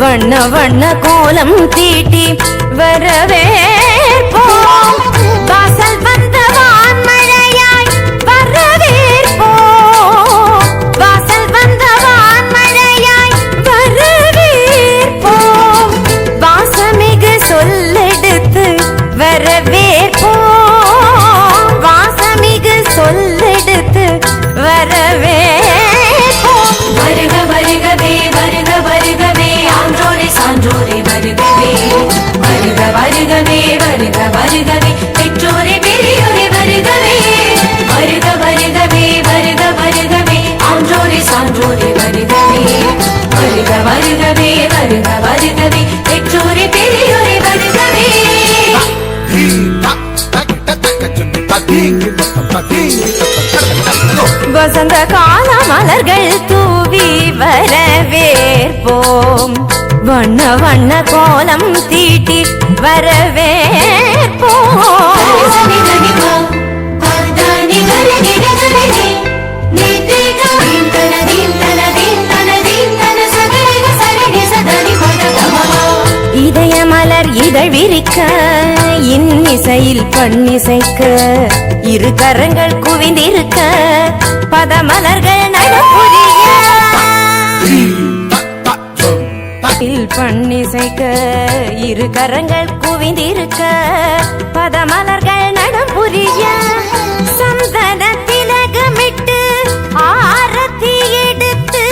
வண்ண வண்ண கோலம் தீட்டி வரவேற்போம். வாசல் வந்த வான்மழையாய் வரவேற்போம். வாசல் வந்த வான்மழையாய் வரவேற்போம். வாசமிகு சொல்லெடுத்து வரவேற்போம். வாசமிகு சொல்லெடுத்து வரவேற்போம். வருக வருகவே வருக வருகவே ஆன்றோரே சான்றோரே வருகவே. வருக வருகவே வருக வருகவே பெற்றோரே பெரியோரே வருகவே. வருக வருகவே வருக வருகவே ஆன்றோரே சான்றோரே வருகவே. வருக வருகவே வருக வருகவே பெற்றோரே பெரியோரே வருகவே. வசந்த கால மலர்கள் தூவி வரவேற்போம். வண்ண வண்ண கோலம் தீட்டி வரவேற்போம். இதய மலர் இதழ் விரிக்க இன்னிசையில் பண்ணிசைக்க இரு கரங்கள் குவிந்திருக்க பதமலர்கள் நடப்புரிய பண்ணிசைக்க இரு கரங்கள் குவிந்திருக்க பதமலர்கள் நடப்புரிய சந்தன திலகமிட்டு ஆரத்தி எடுத்து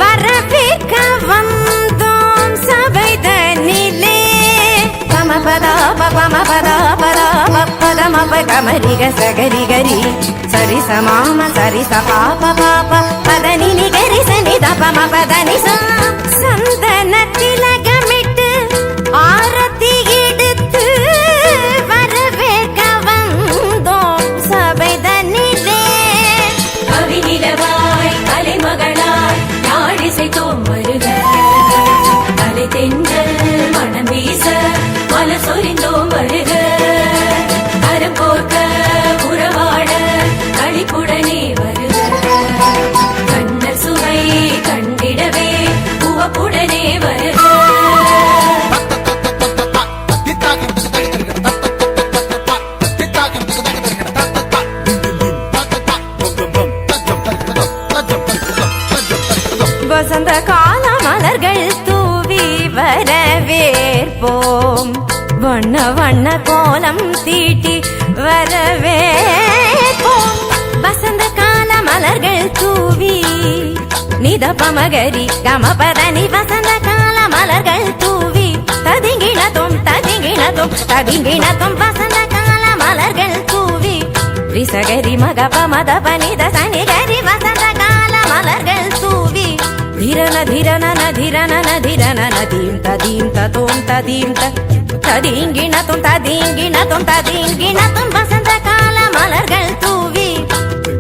வரவேற்க வந்தோம் சபைதனிலே. பமபதா பமபதா பதா பதமப கமரிக சகரிகரி சரி சமாம சரி சபாப பாப பதனி நிகரி சனி தபம பதனி சந்தன திலகமிட்டு ஆரத்தி எடுத்து வரவேற்க வந்தோம் சபைதனிலே. கவி நிலவாய் கலைமகளாய் நாடிசைத்தோம் வருக. கலை தென்றல் மனம் வீச மலர் சொரிந்தோம் வருக. கரம் கோர்க்க உறவாட களிப்புடனே வருக. கண்ணர் சுவை கண்டிடவே உவப்புடனே வருக. வசந்த கால மலர்கள் தூவி வரவேற்போம். வண்ண வண்ண கோலம் தீட்டி வரவேற்போம். வசந்த கால மலர்கள் தூவி நித பமகரி கமபதனி வசந்த கால மலர்கள் தூவி ததிங்கிணத்தும் ததிங்கிணத்தும் ததிங்கிணத்தும் வசந்த கால மலர்கள் தூவி ரிசகரி மக பமத பனித சனிகரி வசந்த கால மலர்கள் தூவி धिरन धिरन न धिरन न धिरन न दीं तदीं ततों तदीं तदींगिणतुं तदींगिणतुं तदींगिणतुं वसंत काल मलर्गल तूवी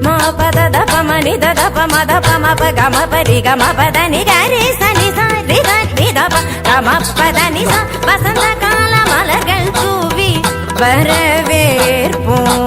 मा पद दप मनि दप मद पम प गम परि गम पद नि गरि सनि सा रि ग नि दप गम पद नि सा वसंत काल मलर्गल तूवी வரவேற்போம்.